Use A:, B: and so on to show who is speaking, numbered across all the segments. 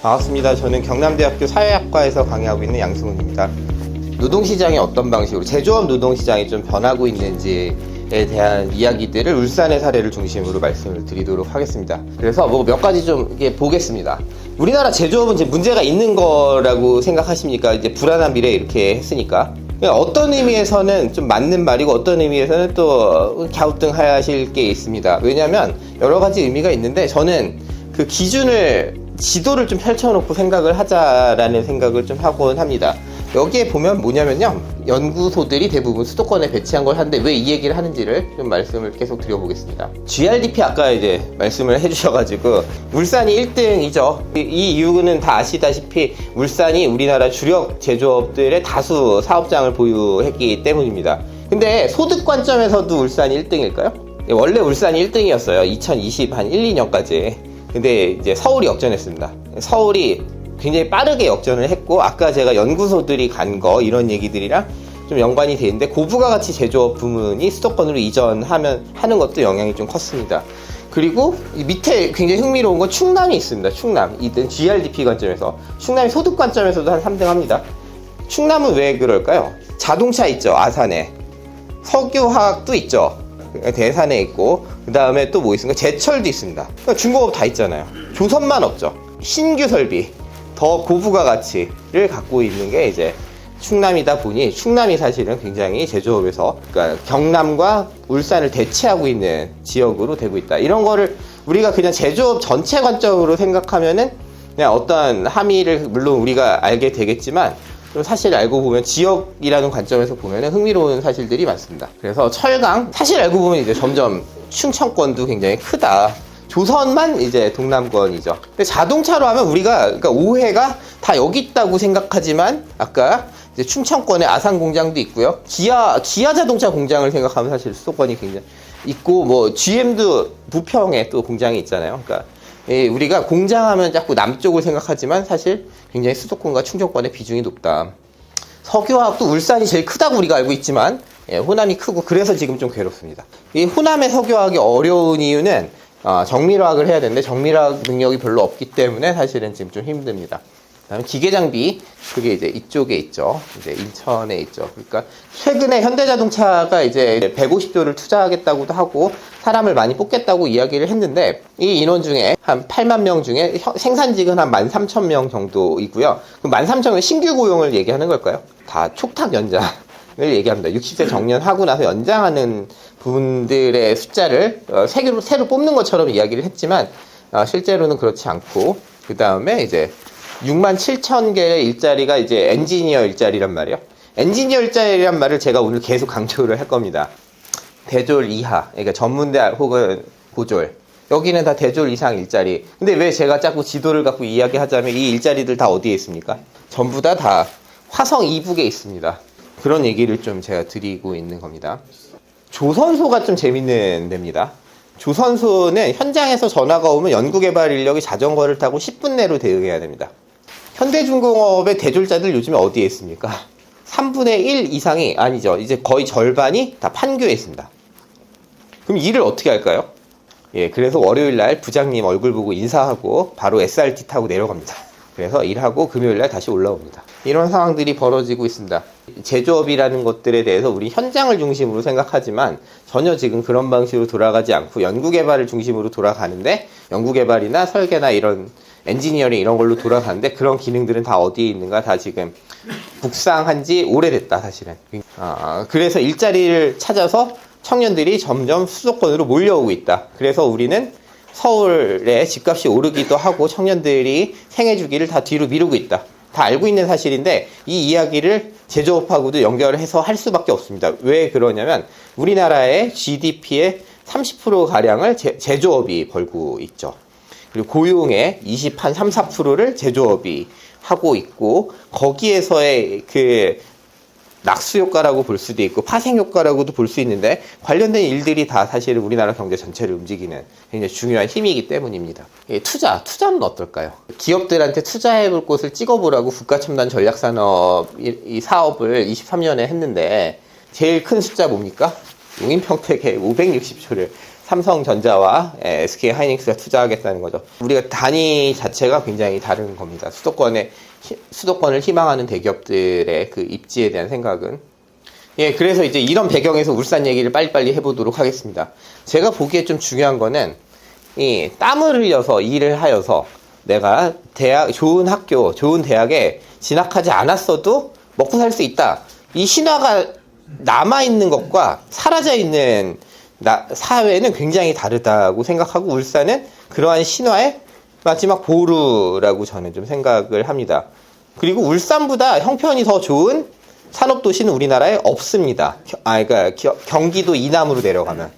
A: 반갑습니다. 저는 경남대학교 사회학과에서 강의하고 있는 양승훈입니다. 노동시장이 어떤 방식으로 제조업 노동시장이 좀 변하고 있는지에 대한 이야기들을 울산의 사례를 중심으로 말씀을 드리도록 하겠습니다. 그래서 뭐 몇 가지 좀 이게 보겠습니다. 우리나라 제조업은 이제 문제가 있는 거라고 생각하십니까? 이제 불안한 미래 이렇게 했으니까. 어떤 의미에서는 좀 맞는 말이고 어떤 의미에서는 또 갸우뚱하실 게 있습니다. 왜냐하면 여러 가지 의미가 있는데 저는 그 지도를 좀 펼쳐놓고 생각을 하자라는 생각을 좀 하곤 합니다. 여기에 보면 뭐냐면요, 연구소들이 대부분 수도권에 배치한 걸 하는데 왜 이 얘기를 하는지를 좀 말씀을 계속 드려보겠습니다. GRDP 아까 이제 말씀을 해주셔가지고 울산이 1등이죠. 이 이유는 다 아시다시피 울산이 우리나라 주력 제조업들의 다수 사업장을 보유했기 때문입니다. 근데 소득 관점에서도 울산이 1등일까요? 원래 울산이 1등이었어요. 2020 한 1, 2년까지. 근데 이제 서울이 역전했습니다. 서울이 굉장히 빠르게 역전을 했고, 아까 제가 연구소들이 간 거 이런 얘기들이랑 좀 연관이 돼 있는데, 고부가 가치 제조업 부문이 수도권으로 하는 것도 영향이 좀 컸습니다. 그리고 이 밑에 굉장히 흥미로운 건 충남이 있습니다. 충남. 이든 GRDP 관점에서 충남이 소득 관점에서도 한 3등 합니다. 충남은 왜 그럴까요? 자동차 있죠, 아산에. 석유화학도 있죠, 대산에 있고, 그 다음에 또 뭐 있습니까? 제철도 있습니다. 그러니까 중공업 다 있잖아요. 조선만 없죠. 신규 설비, 더 고부가 가치를 갖고 있는 게 이제 충남이다 보니, 충남이 사실은 굉장히 제조업에서, 그러니까 경남과 울산을 대체하고 있는 지역으로 되고 있다. 이런 거를 우리가 그냥 제조업 전체 관점으로 생각하면은 그냥 어떤 함의를 물론 우리가 알게 되겠지만, 사실 알고 보면 지역이라는 관점에서 보면 흥미로운 사실들이 많습니다. 그래서 철강, 사실 알고 보면 이제 점점 충청권도 굉장히 크다. 조선만 이제 동남권이죠. 근데 자동차로 하면 우리가, 그러니까 오해가 다 여기 있다고 생각하지만, 아까 이제 충청권에 아산 공장도 있고요. 기아 자동차 공장을 생각하면 사실 수도권이 굉장히 있고, 뭐 GM도 부평에 또 공장이 있잖아요. 그러니까 우리가 공장하면 자꾸 남쪽을 생각하지만 사실 굉장히 수도권과 충청권의 비중이 높다. 석유화학도 울산이 제일 크다고 우리가 알고 있지만 호남이 크고, 그래서 지금 좀 괴롭습니다. 이 호남의 석유화학이 어려운 이유는 정밀화학을 해야 되는데 정밀화학 능력이 별로 없기 때문에 사실은 지금 좀 힘듭니다. 그다음에 기계장비, 그게 이제 이쪽에 있죠. 이제 인천에 있죠. 그러니까 최근에 현대자동차가 이제 150조를 투자하겠다고도 하고 사람을 많이 뽑겠다고 이야기를 했는데, 이 인원 중에 한 8만 명 중에 생산직은 한 13,000명 정도이고요. 그럼 13,000명 신규 고용을 얘기하는 걸까요? 다 촉탁 연장을 얘기합니다. 60세 정년하고 나서 연장하는 분들의 숫자를 새로 뽑는 것처럼 이야기를 했지만 실제로는 그렇지 않고, 그 다음에 이제 67,000개의 일자리가 이제 엔지니어 일자리란 말이에요. 엔지니어 일자리란 말을 제가 오늘 계속 강조를 할 겁니다. 대졸 이하, 그러니까 전문대 혹은 고졸, 여기는 다 대졸 이상 일자리. 근데 왜 제가 자꾸 지도를 갖고 이야기하자면 이 일자리들 다 어디에 있습니까? 전부 다 화성 이북에 있습니다. 그런 얘기를 좀 제가 드리고 있는 겁니다. 조선소가 좀 재밌는 데입니다. 조선소는 현장에서 전화가 오면 연구개발 인력이 자전거를 타고 10분 내로 대응해야 됩니다. 현대중공업의 대졸자들 요즘에 어디에 있습니까? 3분의 1 이상이, 아니죠, 이제 거의 절반이 다 판교에 있습니다. 그럼 일을 어떻게 할까요? 그래서 월요일날 부장님 얼굴 보고 인사하고 바로 SRT 타고 내려갑니다. 그래서 일하고 금요일날 다시 올라옵니다. 이런 상황들이 벌어지고 있습니다. 제조업이라는 것들에 대해서 우리 현장을 중심으로 생각하지만 전혀 지금 그런 방식으로 돌아가지 않고 연구개발을 중심으로 돌아가는데, 연구개발이나 설계나 이런 엔지니어링 이런 걸로 돌아가는데, 그런 기능들은 다 어디에 있는가, 다 지금 북상한 지 오래됐다 사실은. 그래서 일자리를 찾아서 청년들이 점점 수도권으로 몰려오고 있다. 그래서 우리는 서울에 집값이 오르기도 하고 청년들이 생애주기를 다 뒤로 미루고 있다. 다 알고 있는 사실인데 이 이야기를 제조업하고도 연결을 해서 할 수밖에 없습니다. 왜 그러냐면 우리나라의 GDP의 30%가량을 제조업이 벌고 있죠. 그리고 고용의 3, 4%를 제조업이 하고 있고, 거기에서의 그 낙수 효과라고 볼 수도 있고 파생 효과라고도 볼 수 있는데, 관련된 일들이 다 사실은 우리나라 경제 전체를 움직이는 굉장히 중요한 힘이기 때문입니다. 투자는 어떨까요? 기업들한테 투자해볼 곳을 찍어보라고 국가첨단 전략산업 이 사업을 23년에 했는데 제일 큰 숫자 뭡니까? 용인평택에 560조를 삼성전자와 SK 하이닉스가 투자하겠다는 거죠. 우리가 단위 자체가 굉장히 다른 겁니다. 수도권을 희망하는 대기업들의 그 입지에 대한 생각은. 예, 그래서 이제 이런 배경에서 울산 얘기를 빨리빨리 해보도록 하겠습니다. 제가 보기에 좀 중요한 거는 이 땀을 흘려서 일을 하여서 내가 좋은 학교, 좋은 대학에 진학하지 않았어도 먹고 살 수 있다. 이 신화가 남아있는 것과 사라져있는 사회는 굉장히 다르다고 생각하고 울산은 그러한 신화의 마지막 보루라고 저는 좀 생각을 합니다. 그리고 울산보다 형편이 더 좋은 산업도시는 우리나라에 없습니다. 그러니까 경기도 이남으로 내려가면.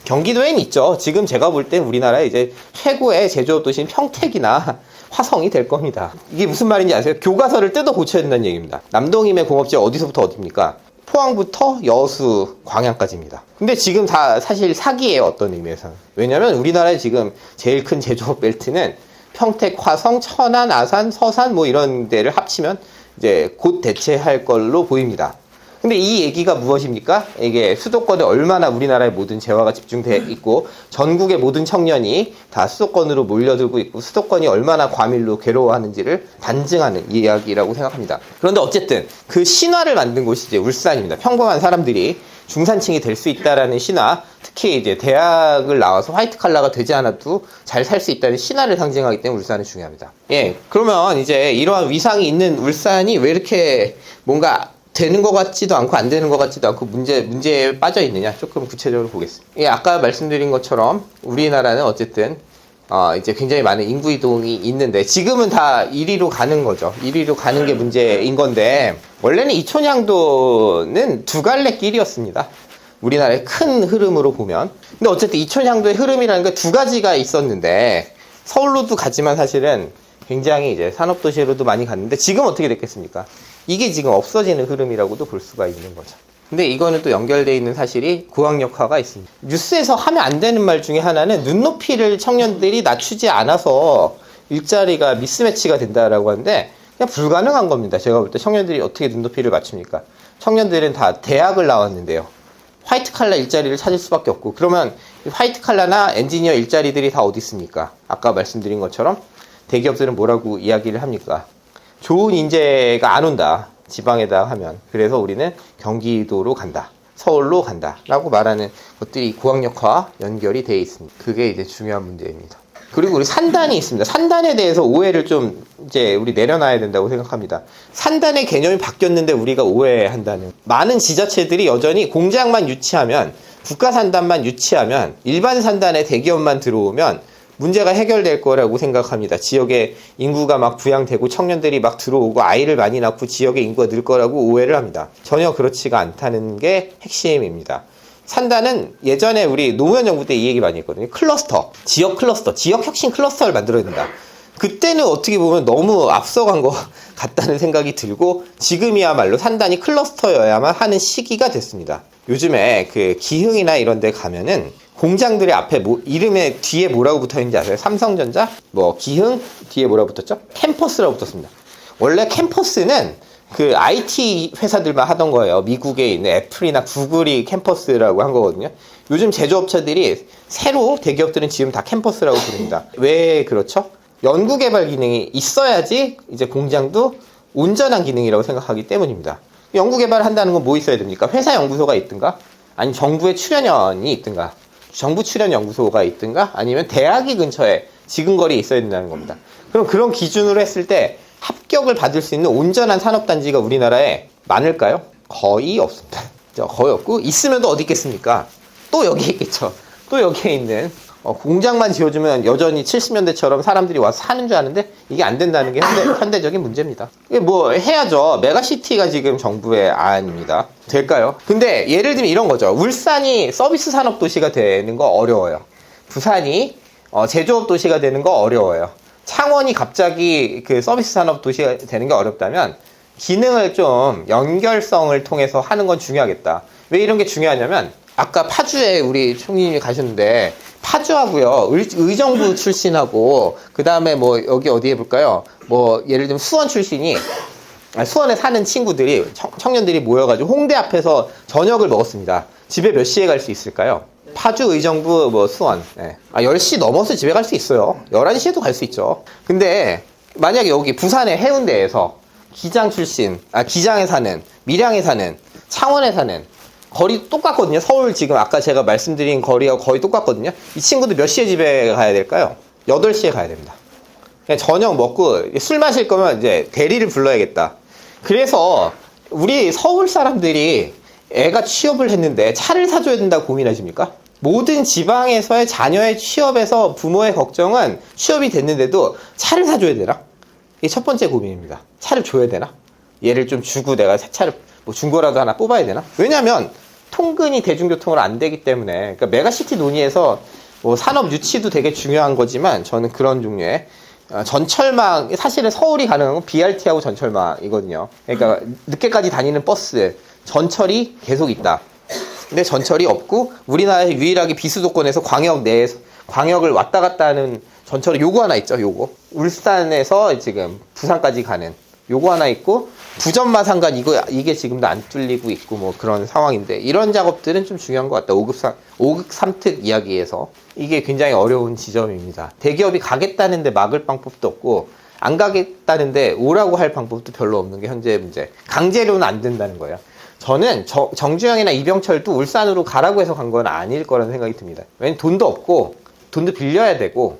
A: 경기도엔 있죠. 지금 제가 볼 땐 우리나라의 이제 최고의 제조업 도시는 평택이나 화성이 될 겁니다. 이게 무슨 말인지 아세요? 교과서를 뜯어 고쳐야 된다는 얘기입니다. 남동임의 공업지가 어디서부터 어디입니까? 포항부터 여수, 광양까지입니다. 근데 지금 다 사실 사기예요, 어떤 의미에서는. 왜냐면 우리나라의 지금 제일 큰 제조업 벨트는 평택, 화성, 천안, 아산, 서산 뭐 이런 데를 합치면 이제 곧 대체할 걸로 보입니다. 근데 이 얘기가 무엇입니까? 이게 수도권에 얼마나 우리나라의 모든 재화가 집중돼 있고 전국의 모든 청년이 다 수도권으로 몰려들고 있고 수도권이 얼마나 과밀로 괴로워하는지를 반증하는 이야기라고 생각합니다. 그런데 어쨌든 그 신화를 만든 곳이 이제 울산입니다. 평범한 사람들이 중산층이 될 수 있다라는 신화, 특히 이제 대학을 나와서 화이트 칼라가 되지 않아도 잘 살 수 있다는 신화를 상징하기 때문에 울산이 중요합니다. 예, 그러면 이제 이러한 위상이 있는 울산이 왜 이렇게 뭔가 되는 것 같지도 않고 안 되는 것 같지도 않고 문제에 빠져 있느냐 조금 구체적으로 보겠습니다. 예, 아까 말씀드린 것처럼 우리나라는 어쨌든 이제 굉장히 많은 인구 이동이 있는데 지금은 다 1위로 가는 거죠. 1위로 가는 게 문제인 건데 원래는 이촌향도는 두 갈래 길이었습니다. 우리나라의 큰 흐름으로 보면. 근데 어쨌든 이촌향도의 흐름이라는 게 두 가지가 있었는데 서울로도 가지만 사실은 굉장히 이제 산업도시로도 많이 갔는데 지금 어떻게 됐겠습니까? 이게 지금 없어지는 흐름이라고도 볼 수가 있는 거죠. 근데 이거는 또 연결되어 있는 사실이 고학력화가 있습니다. 뉴스에서 하면 안 되는 말 중에 하나는 눈높이를 청년들이 낮추지 않아서 일자리가 미스매치가 된다라고 하는데 그냥 불가능한 겁니다. 제가 볼 때 청년들이 어떻게 눈높이를 맞춥니까? 청년들은 다 대학을 나왔는데요. 화이트 칼라 일자리를 찾을 수밖에 없고 그러면 화이트 칼라나 엔지니어 일자리들이 다 어디 있습니까? 아까 말씀드린 것처럼 대기업들은 뭐라고 이야기를 합니까? 좋은 인재가 안 온다. 지방에다 하면. 그래서 우리는 경기도로 간다. 서울로 간다. 라고 말하는 것들이 고학력화와 연결이 되어 있습니다. 그게 이제 중요한 문제입니다. 그리고 우리 산단이 있습니다. 산단에 대해서 오해를 좀 이제 우리 내려놔야 된다고 생각합니다. 산단의 개념이 바뀌었는데 우리가 오해한다는. 많은 지자체들이 여전히 공장만 유치하면, 국가 산단만 유치하면, 일반 산단에 대기업만 들어오면 문제가 해결될 거라고 생각합니다. 지역에 인구가 막 부양되고 청년들이 막 들어오고 아이를 많이 낳고 지역의 인구가 늘 거라고 오해를 합니다. 전혀 그렇지가 않다는 게 핵심입니다. 산단은 예전에 우리 노무현 정부 때 이 얘기 많이 했거든요. 클러스터, 지역 클러스터, 지역 혁신 클러스터를 만들어야 된다. 그때는 어떻게 보면 너무 앞서간 것 같다는 생각이 들고 지금이야말로 산단이 클러스터여야만 하는 시기가 됐습니다. 요즘에 그 기흥이나 이런 데 가면은 공장들의 앞에 이름에 뒤에 뭐라고 붙어 있는지 아세요? 삼성전자, 기흥 뒤에 뭐라고 붙었죠? 캠퍼스라고 붙었습니다. 원래 캠퍼스는 그 IT 회사들만 하던 거예요. 미국에 있는 애플이나 구글이 캠퍼스라고 한 거거든요. 요즘 제조업체들이 새로 대기업들은 지금 다 캠퍼스라고 부릅니다. 왜 그렇죠? 연구개발 기능이 있어야지 이제 공장도 온전한 기능이라고 생각하기 때문입니다. 연구개발을 한다는 건 뭐 있어야 됩니까? 회사 연구소가 있든가, 아니면 정부의 출연연이 있든가, 정부 출연 연구소가 있든가, 아니면 대학이 근처에 지근거리에 있어야 된다는 겁니다. 그럼 그런 기준으로 했을 때 합격을 받을 수 있는 온전한 산업단지가 우리나라에 많을까요? 거의 없습니다. 거의 없고 있으면 또 어디 있겠습니까? 또 여기에 있겠죠. 또 여기에 있는 공장만 지어주면 여전히 70년대처럼 사람들이 와서 사는 줄 아는데 이게 안 된다는 게 현대적인 문제입니다. 이게 뭐 해야죠. 메가시티가 지금 정부의 안입니다. 될까요? 근데 예를 들면 이런 거죠. 울산이 서비스 산업 도시가 되는 거 어려워요. 부산이 제조업 도시가 되는 거 어려워요. 창원이 갑자기 그 서비스 산업 도시가 되는 게 어렵다면 기능을 좀 연결성을 통해서 하는 건 중요하겠다. 왜 이런 게 중요하냐면 아까 파주에 우리 총리님이 가셨는데 파주하고요 의정부 출신하고 그 다음에 여기 어디 해볼까요? 예를 들면 수원 출신이 수원에 사는 친구들이 청년들이 모여가지고 홍대 앞에서 저녁을 먹었습니다. 집에 몇 시에 갈 수 있을까요? 파주, 의정부, 뭐 수원. 예. 10시 넘어서 집에 갈 수 있어요. 11시에도 갈 수 있죠. 근데 만약에 여기 부산의 해운대에서 기장 출신, 기장에 사는, 밀양에 사는, 창원에 사는 거리 똑같거든요. 서울 지금 아까 제가 말씀드린 거리가 거의 똑같거든요. 이 친구들 몇 시에 집에 가야 될까요? 8시에 가야 됩니다. 그냥 저녁 먹고 술 마실 거면 이제 대리를 불러야겠다. 그래서 우리 서울 사람들이 애가 취업을 했는데 차를 사줘야 된다고 고민하십니까? 모든 지방에서의 자녀의 취업에서 부모의 걱정은 취업이 됐는데도 차를 사줘야 되나? 이게 첫 번째 고민입니다. 차를 줘야 되나? 얘를 좀 주고 내가 새 차를 뭐 중고라도 하나 뽑아야 되나? 왜냐면 통근이 대중교통으로 안 되기 때문에. 그러니까 메가시티 논의에서 뭐 산업 유치도 되게 중요한 거지만 저는 그런 종류의 전철망, 사실은 서울이 가능한 건 BRT하고 전철망이거든요. 그러니까 늦게까지 다니는 버스, 전철이 계속 있다. 근데 전철이 없고 우리나라에 유일하게 비수도권에서 광역 내에서 광역을 왔다 갔다 하는 전철이 요거 하나 있죠. 요거 울산에서 지금 부산까지 가는 요거 하나 있고 부전마 상간 이게 지금도 안 뚫리고 있고 뭐 그런 상황인데 이런 작업들은 좀 중요한 것 같다. 5급 3특 이야기에서 이게 굉장히 어려운 지점입니다. 대기업이 가겠다는데 막을 방법도 없고 안 가겠다는데 오라고 할 방법도 별로 없는 게 현재의 문제. 강제로는 안 된다는 거예요. 저는 정주영이나 이병철도 울산으로 가라고 해서 간 건 아닐 거라는 생각이 듭니다. 왜냐면 돈도 없고 돈도 빌려야 되고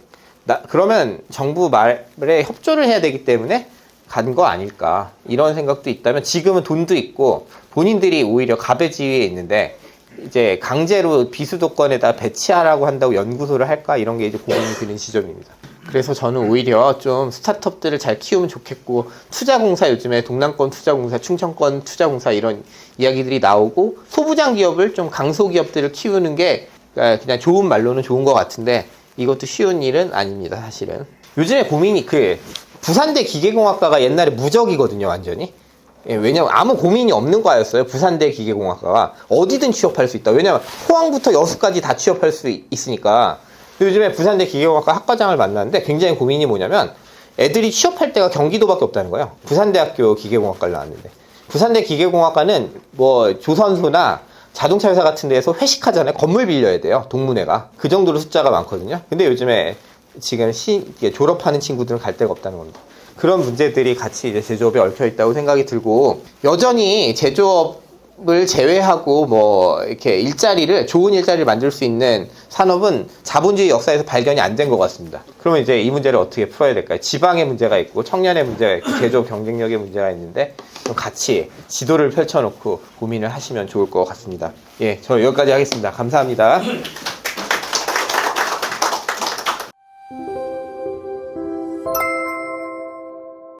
A: 그러면 정부 말에 협조를 해야 되기 때문에 간 거 아닐까 이런 생각도 있다면 지금은 돈도 있고 본인들이 오히려 가배지위에 있는데 이제 강제로 비수도권에다 배치하라고 한다고 연구소를 할까 이런 게 이제 고민이 되는 지점입니다. 그래서 저는 오히려 좀 스타트업들을 잘 키우면 좋겠고 투자공사 요즘에 동남권 투자공사, 충청권 투자공사 이런 이야기들이 나오고 소부장 기업을 좀 강소기업들을 키우는 게 그냥 좋은 말로는 좋은 것 같은데 이것도 쉬운 일은 아닙니다. 사실은 요즘에 고민이 부산대 기계공학과가 옛날에 무적이거든요. 완전히. 왜냐면 아무 고민이 없는 과였어요. 부산대 기계공학과가 어디든 취업할 수 있다. 왜냐면 포항부터 여수까지 다 취업할 수 있으니까. 요즘에 부산대 기계공학과 학과장을 만났는데 굉장히 고민이 뭐냐면 애들이 취업할 때가 경기도밖에 없다는 거예요. 부산대학교 기계공학과를 나왔는데 부산대 기계공학과는 뭐 조선소나 자동차 회사 같은 데에서 회식하잖아요. 건물 빌려야 돼요. 동문회가. 그 정도로 숫자가 많거든요. 근데 요즘에 지금 졸업하는 친구들은 갈 데가 없다는 겁니다. 그런 문제들이 같이 이제 제조업에 얽혀 있다고 생각이 들고 여전히 제조업을 제외하고 뭐 이렇게 좋은 일자리를 만들 수 있는 산업은 자본주의 역사에서 발견이 안 된 것 같습니다. 그러면 이제 이 문제를 어떻게 풀어야 될까요? 지방의 문제가 있고 청년의 문제가 있고 제조업 경쟁력의 문제가 있는데 좀 같이 지도를 펼쳐놓고 고민을 하시면 좋을 것 같습니다. 예, 저 여기까지 하겠습니다. 감사합니다.